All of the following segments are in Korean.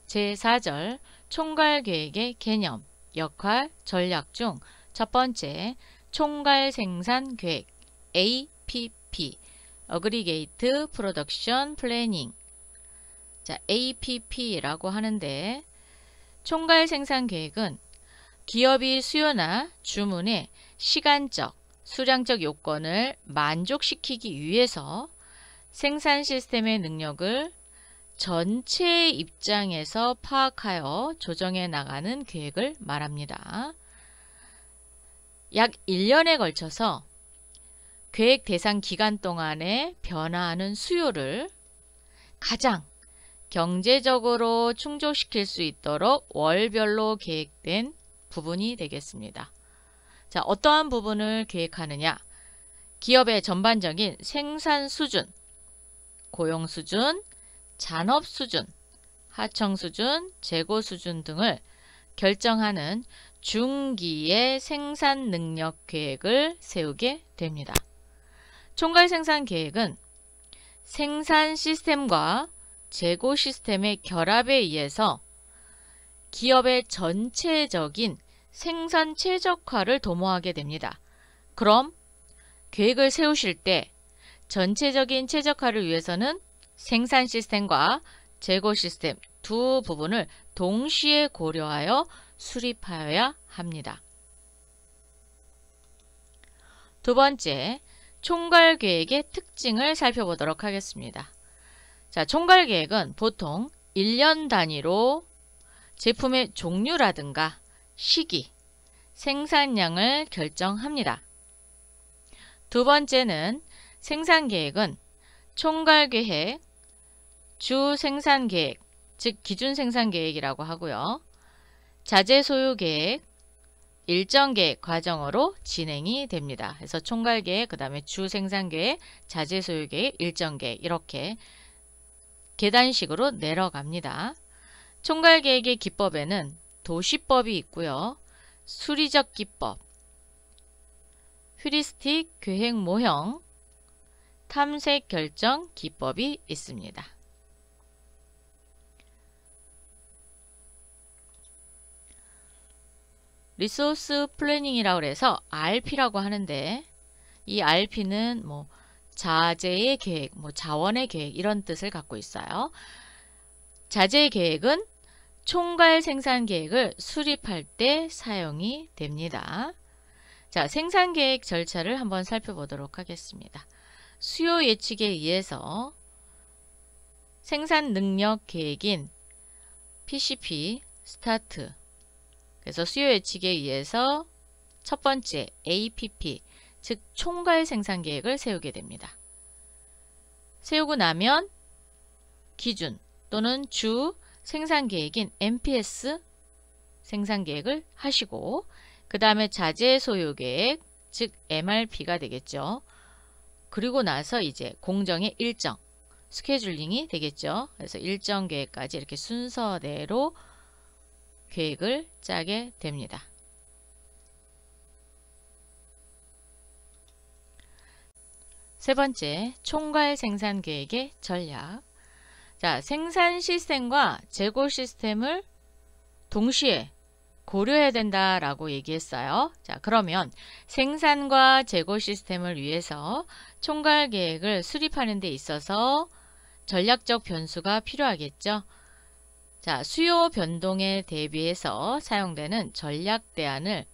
제4절 총괄계획의 개념, 역할, 전략 중 첫 번째 총괄생산계획 APP Aggregate Production Planning. 자, APP라고 하는데 총괄생산계획은 기업이 수요나 주문의 시간적, 수량적 요건을 만족시키기 위해서 생산 시스템의 능력을 전체의 입장에서 파악하여 조정해 나가는 계획을 말합니다. 약 1년에 걸쳐서 계획 대상 기간 동안에 변화하는 수요를 가장 경제적으로 충족시킬 수 있도록 월별로 계획된 부분이 되겠습니다. 자, 어떠한 부분을 계획하느냐? 기업의 전반적인 생산 수준, 고용 수준, 잔업 수준, 하청 수준, 재고 수준 등을 결정하는 중기의 생산 능력 계획을 세우게 됩니다. 총괄 생산 계획은 생산 시스템과 재고 시스템의 결합에 의해서 기업의 전체적인 생산 최적화를 도모하게 됩니다. 그럼 계획을 세우실 때 전체적인 최적화를 위해서는 생산 시스템과 재고 시스템 두 부분을 동시에 고려하여 수립하여야 합니다. 두 번째, 총괄계획의 특징을 살펴보도록 하겠습니다. 자, 총괄계획은 보통 1년 단위로 제품의 종류라든가 시기, 생산량을 결정합니다. 두 번째는 생산계획은 총괄계획, 주생산계획, 즉 기준생산계획이라고 하고요. 자재소유계획, 일정계획 과정으로 진행이 됩니다. 그래서 총괄계획, 그 다음에 주생산계획, 자재소유계획, 일정계획 이렇게 계단식으로 내려갑니다. 총괄계획의 기법에는 도시법이 있고요. 수리적 기법, 휴리스틱 계획 모형, 탐색 결정 기법이 있습니다. 리소스 플래닝이라고 해서 RP라고 하는데 이 RP는 자재의 계획, 자원의 계획 이런 뜻을 갖고 있어요. 자재 계획은 총괄 생산 계획을 수립할 때 사용이 됩니다. 자, 생산 계획 절차를 한번 살펴보도록 하겠습니다. 수요 예측에 의해서 생산 능력 계획인 PCP 스타트, 그래서 수요 예측에 의해서 첫 번째 APP, 즉 총괄 생산 계획을 세우게 됩니다. 세우고 나면 기준 또는 주 생산 계획인 MPS 생산 계획을 하시고 그 다음에 자재 소요 계획, 즉 MRP가 되겠죠. 그리고 나서 이제 공정의 일정, 스케줄링이 되겠죠. 그래서 일정 계획까지 이렇게 순서대로 계획을 짜게 됩니다. 세 번째, 총괄 생산 계획의 전략. 자, 생산 시스템과 재고 시스템을 동시에 고려해야 된다라고 얘기했어요. 자, 그러면 생산과 재고 시스템을 위해서 총괄 계획을 수립하는 데 있어서 전략적 변수가 필요하겠죠. 자, 수요 변동에 대비해서 사용되는 전략 대안을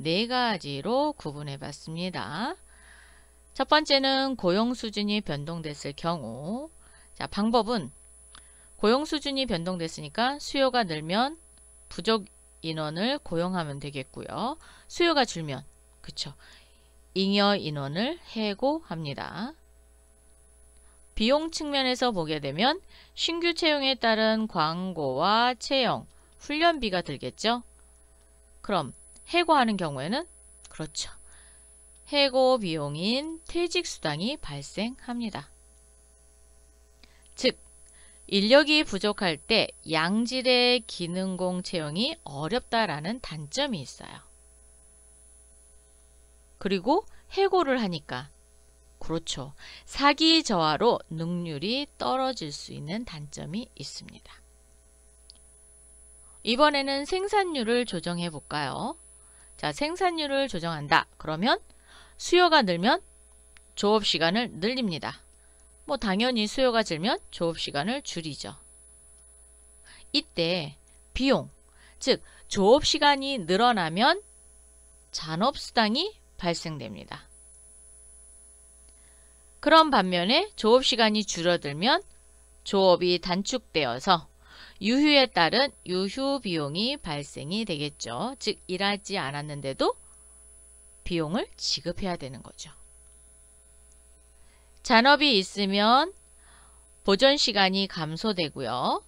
4가지로 구분해 봤습니다. 첫 번째는 고용 수준이 변동됐을 경우, 자, 방법은 고용 수준이 변동됐으니까 수요가 늘면 부족 인원을 고용하면 되겠고요. 수요가 줄면, 그쵸, 잉여 인원을 해고합니다. 비용 측면에서 보게 되면 신규 채용에 따른 광고와 채용, 훈련비가 들겠죠. 그럼 해고하는 경우에는 그렇죠, 해고 비용인 퇴직수당이 발생합니다. 즉, 인력이 부족할 때 양질의 기능공 채용이 어렵다라는 단점이 있어요. 그리고 해고를 하니까 그렇죠, 사기 저하로 능률이 떨어질 수 있는 단점이 있습니다. 이번에는 생산률을 조정해 볼까요? 자, 생산률을 조정한다. 그러면 수요가 늘면 조업시간을 늘립니다. 뭐 당연히 수요가 줄면 조업시간을 줄이죠. 이때 비용, 즉 조업시간이 늘어나면 잔업수당이 발생됩니다. 그런 반면에 조업시간이 줄어들면 조업이 단축되어서 유휴에 따른 유휴 비용이 발생이 되겠죠. 즉 일하지 않았는데도 비용을 지급해야 되는 거죠. 잔업이 있으면 보존시간이 감소되고요.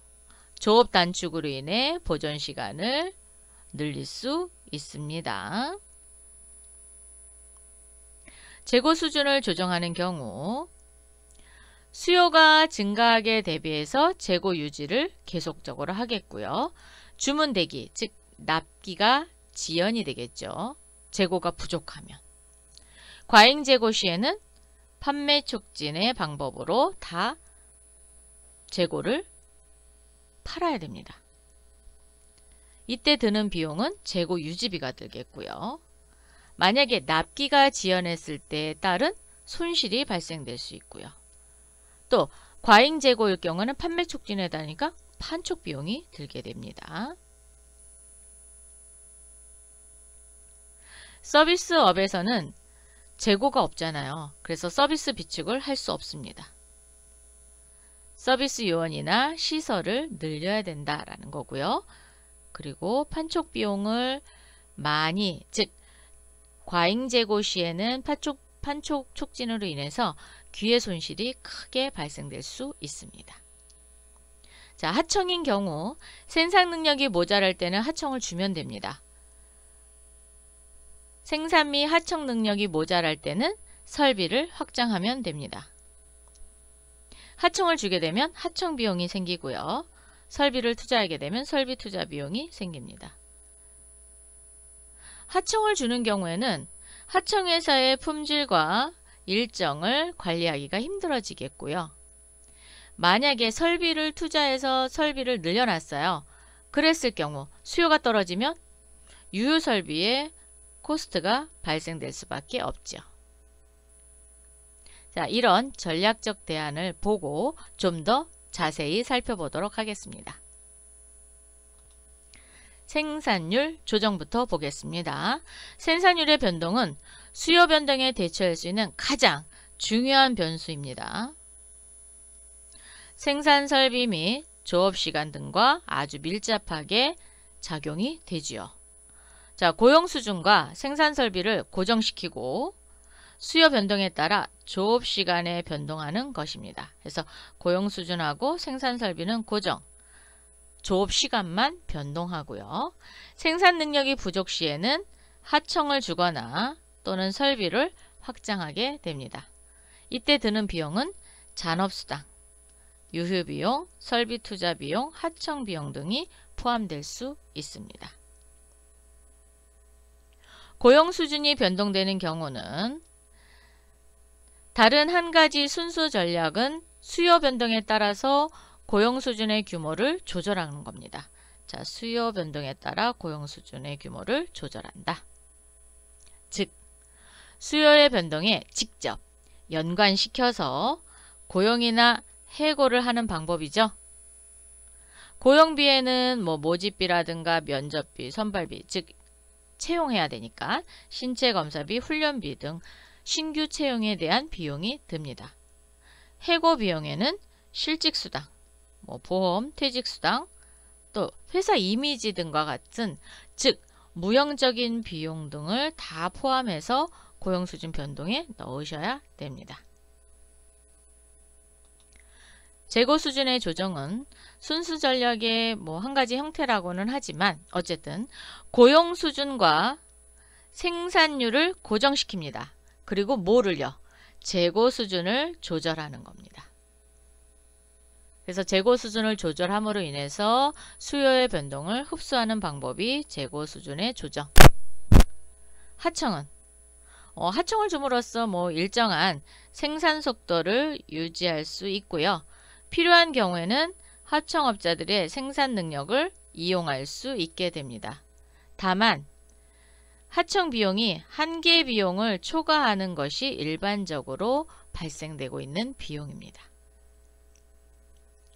조업 단축으로 인해 보존시간을 늘릴 수 있습니다. 재고 수준을 조정하는 경우 수요가 증가하게 대비해서 재고 유지를 계속적으로 하겠고요. 주문 대기, 즉 납기가 지연이 되겠죠. 재고가 부족하면. 과잉 재고 시에는 판매 촉진의 방법으로 다 재고를 팔아야 됩니다. 이때 드는 비용은 재고 유지비가 들겠고요. 만약에 납기가 지연했을 때에 따른 손실이 발생될 수 있고요. 또 과잉 재고일 경우는 판매 촉진에 따르니까 판촉 비용이 들게 됩니다. 서비스업에서는 재고가 없잖아요. 그래서 서비스 비축을 할 수 없습니다. 서비스 요원이나 시설을 늘려야 된다라는 거고요. 그리고 판촉 비용을 많이, 즉 과잉 재고 시에는 판촉 촉진으로 인해서 기회 손실이 크게 발생될 수 있습니다. 자, 하청인 경우 생산 능력이 모자랄 때는 하청을 주면 됩니다. 생산 및 하청 능력이 모자랄 때는 설비를 확장하면 됩니다. 하청을 주게 되면 하청 비용이 생기고요. 설비를 투자하게 되면 설비 투자 비용이 생깁니다. 하청을 주는 경우에는 하청회사의 품질과 일정을 관리하기가 힘들어지겠고요. 만약에 설비를 투자해서 설비를 늘려놨어요. 그랬을 경우 수요가 떨어지면 유효 설비의 코스트가 발생될 수밖에 없죠. 자, 이런 전략적 대안을 보고 좀 더 자세히 살펴보도록 하겠습니다. 생산율 조정부터 보겠습니다. 생산율의 변동은 수요 변동에 대처할 수 있는 가장 중요한 변수입니다. 생산 설비 및 조업 시간 등과 아주 밀접하게 작용이 되지요. 자, 고용 수준과 생산 설비를 고정시키고 수요 변동에 따라 조업 시간에 변동하는 것입니다. 그래서 고용 수준하고 생산 설비는 고정, 조업 시간만 변동하고요. 생산 능력이 부족 시에는 하청을 주거나 또는 설비를 확장하게 됩니다. 이때 드는 비용은 잔업수당, 유휴비용, 설비 투자 비용, 하청 비용 등이 포함될 수 있습니다. 고용 수준이 변동되는 경우는 다른 한 가지 순수 전략은 수요 변동에 따라서 고용 수준의 규모를 조절하는 겁니다. 자, 수요 변동에 따라 고용 수준의 규모를 조절한다. 즉, 수요의 변동에 직접 연관시켜서 고용이나 해고를 하는 방법이죠. 고용비에는 모집비라든가 면접비, 선발비, 즉 채용해야 되니까 신체검사비, 훈련비 등 신규 채용에 대한 비용이 듭니다. 해고 비용에는 실직수당, 보험, 퇴직수당, 또 회사 이미지 등과 같은 즉 무형적인 비용 등을 다 포함해서 고용수준 변동에 넣으셔야 됩니다. 재고 수준의 조정은 순수 전략의 한 가지 형태라고는 하지만 어쨌든 고용 수준과 생산율을 고정시킵니다. 그리고 뭐를요? 재고 수준을 조절하는 겁니다. 그래서 재고 수준을 조절함으로 인해서 수요의 변동을 흡수하는 방법이 재고 수준의 조정. 하청은 하청을 줌으로써 일정한 생산 속도를 유지할 수 있고요. 필요한 경우에는 하청업자들의 생산 능력을 이용할 수 있게 됩니다. 다만 하청 비용이 한계 비용을 초과하는 것이 일반적으로 발생되고 있는 비용입니다.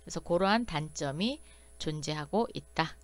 그래서 그러한 단점이 존재하고 있다.